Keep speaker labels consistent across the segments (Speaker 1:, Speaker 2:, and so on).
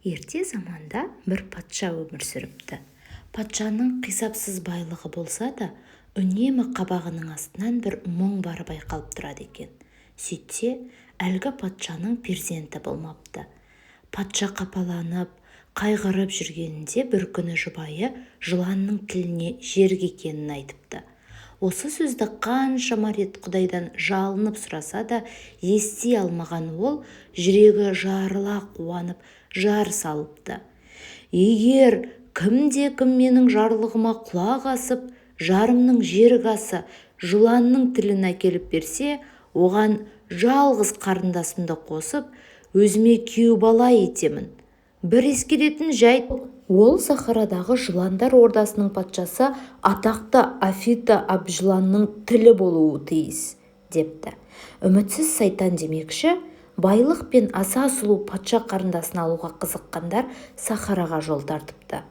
Speaker 1: Ерте заманда бір патша өмір сүріпті. Патшаның қисапсыз байлығы болса да, үнемі қабағының астынан бір мұң бары байқалып тұрады екен. Сөйтсе, әлгі патшаның перзенті болмапты. Патша қапаланып, қайғырып жүргенінде бір күні жұбайы жыланның тіліне жерік екенін айтыпты. Осы сөзді қаншама рет Құдайдан жалынып сұраса да ести алмаған ол жүрегі жарыла қуанып жар салыпты. Егер кімде-кім менің жарлығыма құлақ асып, жарымның жерік асы жыланның тілін әкеліп берсе, оған жалғыз қарындасымды қосып, өзіме күйеу бала етемін. Бір ескеретін жайт, ол сахарадағы жыландар ордасының патшасы атақты Афита Абжыланның тілі болуы тиіс, депті. Үмітсіз сайтан демекші, байлық пен аса сұлу патша қарындасын алуға қызыққандар сахараға жол тартыпты.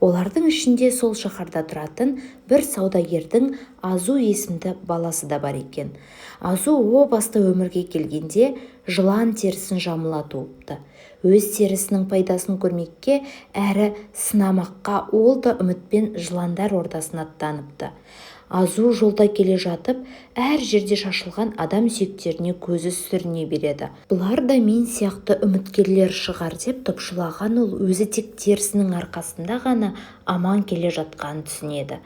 Speaker 1: Олардың ішінде сол шаһарда тұратын бір саудагердің Азу есімді баласы да бар екен. Азу о баста өмірге келгенде жылан терісін жамыла туыпты. Өз терісінің пайдасын көрмекке әрі сынамаққа ол да үмітпен жыландар ордасына аттаныпты. Азу жолда келе жатып, әр жерде шашылған адам сүйектеріне көзі сүріне береді. Бұлар да мен сияқты үміткерлер шығар деп топшылаған ол өзі тек терісінің арқасында ғана аман келе жатқанын түсінеді.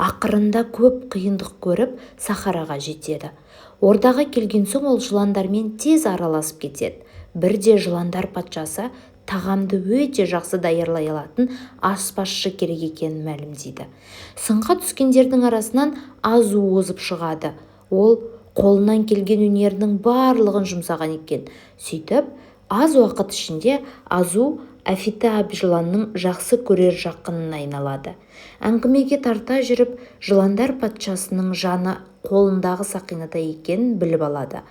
Speaker 1: Ақырында көп қиындық көріп сахараға жетеді. Ордаға келген соң ол жыландармен тез араласып кетеді. Бірде жыландар патшасы тағамды өте жақсы даярлай алатын аспазшы керек екенін мәлімдейді. Сынға түскендердің арасынан Азу озып шығады. Ол қолынан келген өнерінің барлығын жұмсаған екен. Сөйтіп, аз уақыт ішінде Азу Афита Абжыланның жақсы көрер жақынына айналады. Әңгімеге тарта жүріп, жыландар патшасының жаны қолындағы сақинада екенін біліп алады.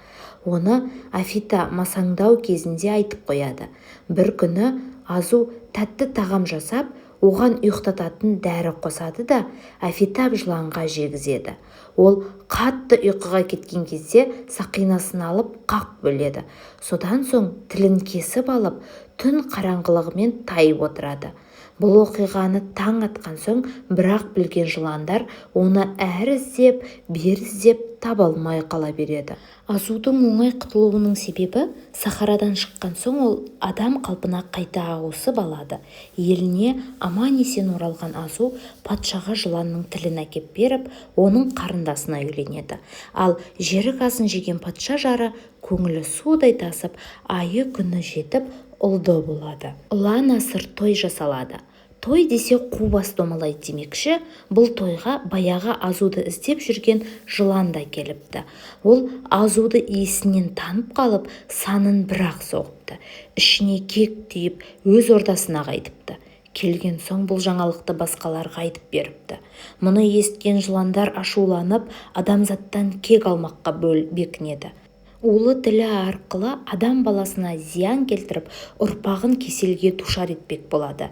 Speaker 1: Оны Афита масаңдау кезінде айтып қояды. Бір күні Азу тәтті тағам жасап, оған ұйықтататын дәрі қосады да Афита Абжыланға жегізеді. Ол қатты ұйқыға кеткен кезде сақинасын алып қақ бөледі. Содан соң тілін кесіп алып, түн қараңғылығымен тайып отырады. Бұл оқиғаны таң атқан соң бірақ білген жыландар оны әрі іздеп, бері іздеп таба алмай қала береді. Азудың оңай құтылуының себебі сахарадан шыққан соң ол адам қалпына қайта ауысып алады. Еліне аман-есен оралған Азу патшаға жыланның тілін әкеп беріп, оның қарындасына үйленеді. Ал жерік асын жеген патша жары көңілі судай тасып, айы күні жетіп ұлды болады. Ұлан-асыр той жасалады. Той десе қу бас домалайды демекші, бұл тойға баяғы Азуды іздеп жүрген жылан да келіпті. Ол Азуды иісінен танып қалып, санын бір-ақ соғыпты. Ішіне кек түйіп, өз ордасына қайтыпты. Келген соң бұл жаңалықты басқаларға айтып беріпті. Мұны естіген жыландар ашуланып, адамзаттан кек алмаққа бекінеді. Улы тілі арқылы адам баласына зиян келтіріп, ұрпағын кеселге душар етпек болады.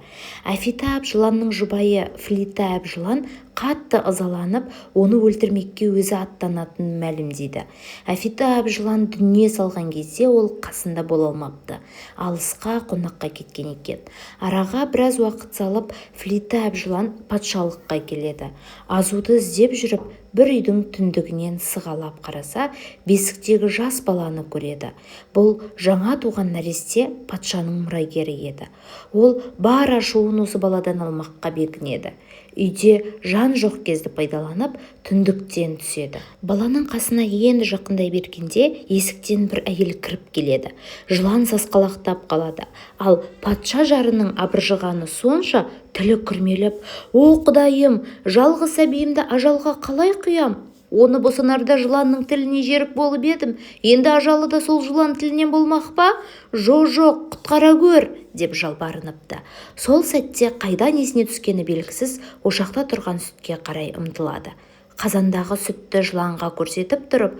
Speaker 1: Афита Абжыланның жұбайы Флита Абжылан қатты ызаланып, оны өлтірмекке өзі аттанатынын мәлімдейді. Афита Абжылан дүние салған кезде ол қасында бола алмапты. Алысқа қонаққа кеткен екен. Араға біраз уақыт салып, Флита Абжылан патшалыққа келеді. Азуды іздеп жүріп, бір үйдің түндігінен сығалап қараса, бесіктегі жас баланы көреді. Бұл жаңа туған нәресте патшаның мұрагері еді. Ол бар ашуын осы баладан алмаққа бекінеді. Үйде жан жоқ кезді пайдаланып, түндіктен түседі. Баланың қасына енді жақындай бергенде, есіктен бір әйел кіріп келеді. Жылан сасқалақтап қалады. Ал патша жарының абыржығаны сонша, тілі күрмеліп, «О, Құдайым, жалғыз сәбиімді ажалға қалай құям? Оны босанарда жыланның тіліне жерік болып едім. Енді ажалы да сол жылан тілінен болмақ па? Жоқ, құтқара көр!» деп жалбарыныпты. Сол сәтте қайдан есіне түскені белгісіз, ошақта тұрған сүтке қарай ұмтылады. Қазандағы сүтті жыланға көрсетіп тұрып,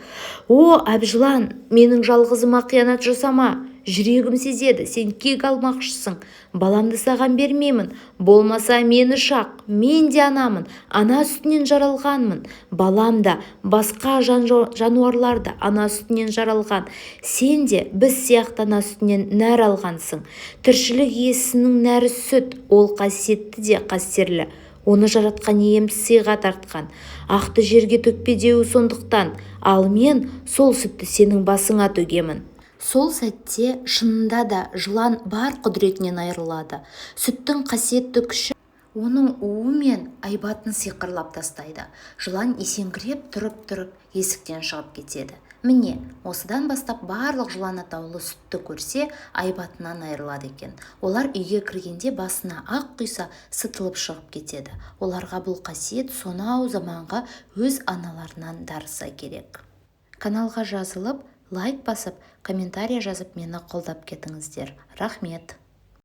Speaker 1: «О, Әбжылан, менің жалғызыма қиянат жасама. жүрегім сезеді, сен кек алмақшысың. Баламды саған бермеймін, болмаса мені шақ, мен де анамын, ана сүтінен жаралғанмын. Балам да, басқа жануарлар да ана сүтінен жаралған. Сен де біз сияқты ана сүтінен нәр алғансың. Тіршілік иесінің нәрі сүт, ол қасиетті де қастерлі. Оны жаратқан ием сыйға тартқан. Ақты жерге төкпе деуі сондықтан, ал мен сол сүтті сенің басыңа төгемін. Сол сәтте шынында да жылан бар құдіретінен айырылады. Сүттің қасиетті күші оның уы мен айбатын сиқырлап тастайды. Жылан есеңгіреп тұрып есіктен шығып кетеді. Міне, осыдан бастап барлық жылан атаулы сүтті көрсе, айбатынан айырылады екен. Олар үйге кіргенде басына ақ құйса сытылып шығып кетеді. Оларға бұл қасиет сонау заманға өз аналарынан дарыса керек. Каналға жазылып, лайк басып, комментарий жазып мені қолдап кетіңіздер. Рахмет.